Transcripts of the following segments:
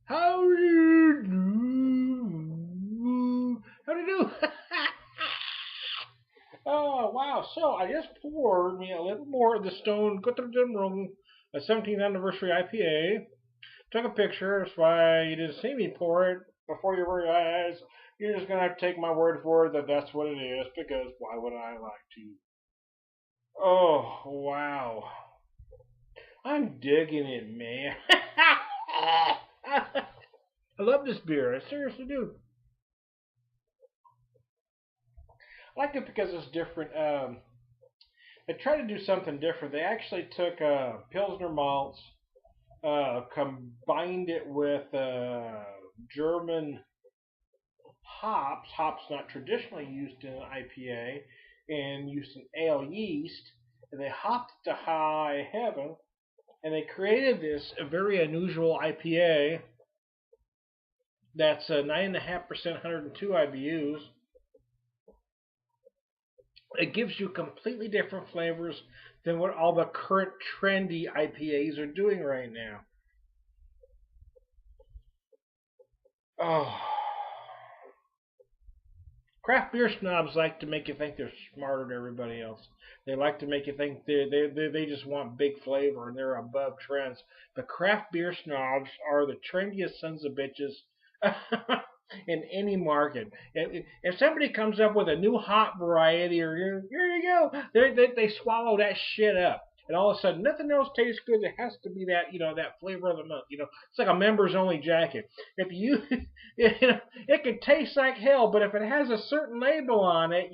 How do you do? How do you do? Oh, wow. So I just poured me a little more of the Stone Gotterdammerung 17th Anniversary IPA. Took a picture. That's why you didn't see me pour it before your very eyes. You're just going to have to take my word for it that that's what it is, because why would I like to? Oh, wow. I'm digging it, man. I love this beer. I seriously do. I like it because it's different. They tried to do something different. They actually took Pilsner malts, combined it with German hops not traditionally used in an IPA, and used an ale yeast, and they hopped it to high heaven, and they created this very unusual IPA that's 9.5%, 102 IBUs. It gives you completely different flavors than what all the current trendy IPAs are doing right now. Oh, craft beer snobs like to make you think they're smarter than everybody else. They like to make you think they just want big flavor and they're above trends. The craft beer snobs are the trendiest sons of bitches in any market. If somebody comes up with a new hot variety, or here you go, they swallow that shit up. And all of a sudden, nothing else tastes good. It has to be that, that flavor of the month. It's like a members only jacket. If you, it could taste like hell, but if it has a certain label on it,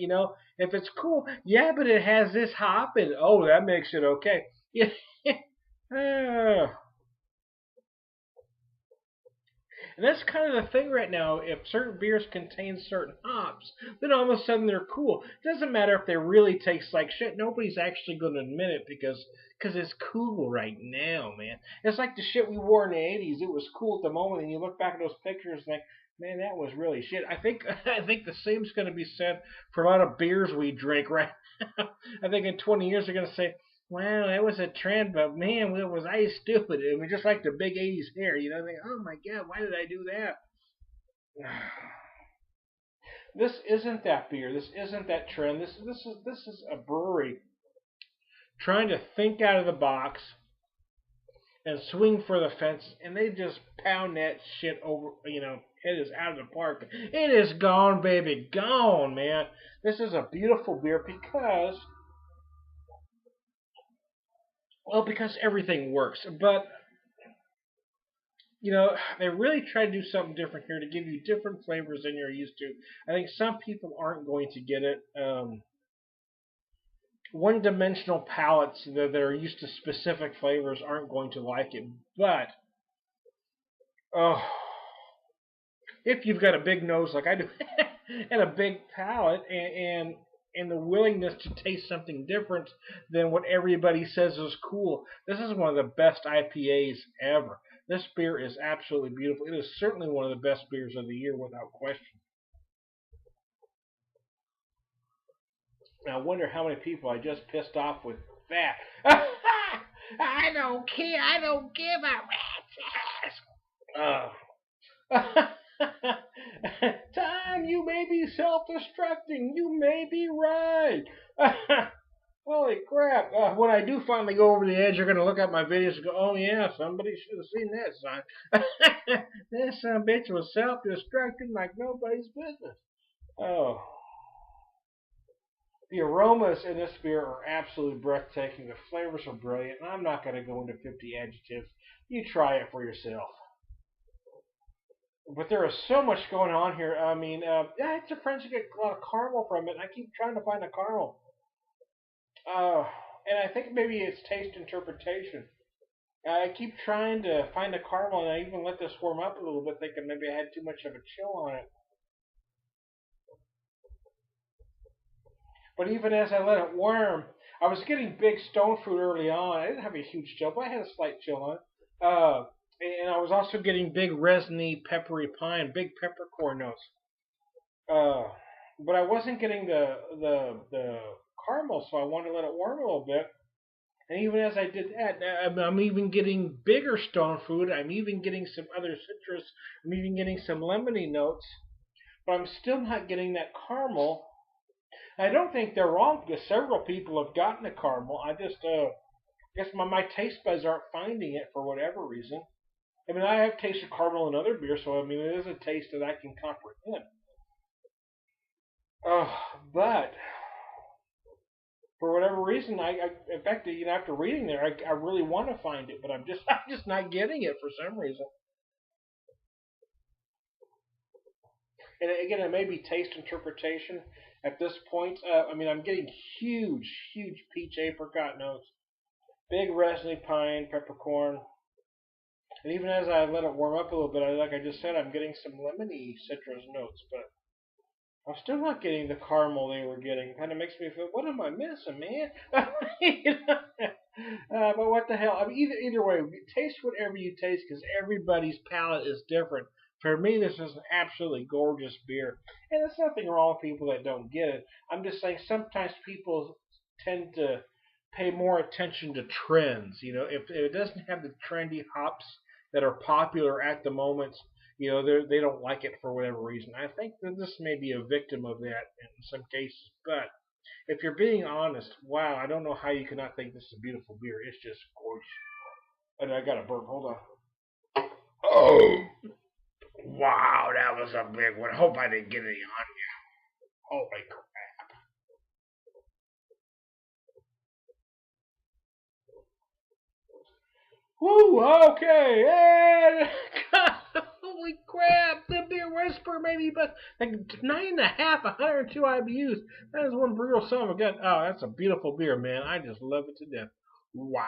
if it's cool, yeah, but it has this hop, and oh, that makes it okay. uh, And that's kind of the thing right now. If certain beers contain certain hops, then all of a sudden they're cool. It doesn't matter if they really taste like shit. Nobody's actually going to admit it because it's cool right now, man. It's like the shit we wore in the 80s. It was cool at the moment, and you look back at those pictures and think, man, that was really shit. I think the same's going to be said for a lot of beers we drink right now. I think in 20 years they're going to say, wow, that was a trend, but man, was I stupid? I mean, just like the big 80s hair, think, oh my god, why did I do that? This isn't that beer. This isn't that trend. This is a brewery trying to think out of the box and swing for the fence, and they just pound that shit over. It is out of the park. It is gone, baby, gone, man. This is a beautiful beer because everything works, but they really try to do something different here to give you different flavors than you're used to. I think some people aren't going to get it. One-dimensional palates that are used to specific flavors aren't going to like it. But oh, if you've got a big nose like I do, and a big palate, and the willingness to taste something different than what everybody says is cool, this is one of the best IPAs ever. This beer is absolutely beautiful. It is certainly one of the best beers of the year without question. I wonder how many people I just pissed off with that. I don't care. I don't give a rat's ass. Time, you may be self-destructing. You may be right. Holy crap. When I do finally go over the edge, you're going to look at my videos and go, oh, yeah, somebody should have seen that sign. This son of a bitch was self-destructing like nobody's business. Oh. The aromas in this beer are absolutely breathtaking. The flavors are brilliant. And I'm not going to go into 50 adjectives. You try it for yourself. But there is so much going on here. I mean, yeah, it's a French. You get a lot of caramel from it. And I keep trying to find a caramel. Uh, and I think maybe it's taste interpretation. I keep trying to find a caramel, and I even let this warm up a little bit, thinking maybe I had too much of a chill on it. But even as I let it warm, I was getting big stone fruit early on. I didn't have a huge chill, but I had a slight chill on it. And I was also getting big resiny, peppery pine, big peppercorn notes. Uh, but I wasn't getting the caramel, so I wanted to let it warm a little bit. And even as I did that, I'm even getting bigger stone fruit. I'm even getting some other citrus. I'm even getting some lemony notes. But I'm still not getting that caramel. I don't think they're wrong because several people have gotten the caramel. I just, guess my taste buds aren't finding it for whatever reason. I mean, I have tasted caramel in other beers, so I mean, it is a taste that I can comprehend. But for whatever reason, in fact, after reading there, I really want to find it, but I'm just not getting it for some reason. And again, it may be taste interpretation at this point. I mean, I'm getting huge peach apricot notes, big resiny pine, peppercorn, and even as I let it warm up a little bit, like I just said, I'm getting some lemony citrus notes, but I'm still not getting the caramel they were getting. Kind of makes me feel, what am I missing, man? But what the hell? I mean, either way, taste whatever you taste because everybody's palate is different. For me, this is an absolutely gorgeous beer, and there's nothing wrong with people that don't get it. I'm just saying sometimes people tend to pay more attention to trends. You know, if it doesn't have the trendy hops that are popular at the moment, you know, they don't like it for whatever reason. I think that this may be a victim of that in some cases. But if you're being honest, wow, I don't know how you cannot think this is a beautiful beer. It's just gorgeous. And I got a burp. Hold on. Oh, wow, that was a big one. Hope I didn't get any on you. Holy crap. Woo, okay, and holy crap, the beer whisper maybe, but like 9.5, 102 IBUs. That is one brutal son of a gun. Oh, that's a beautiful beer, man. I just love it to death. Wow.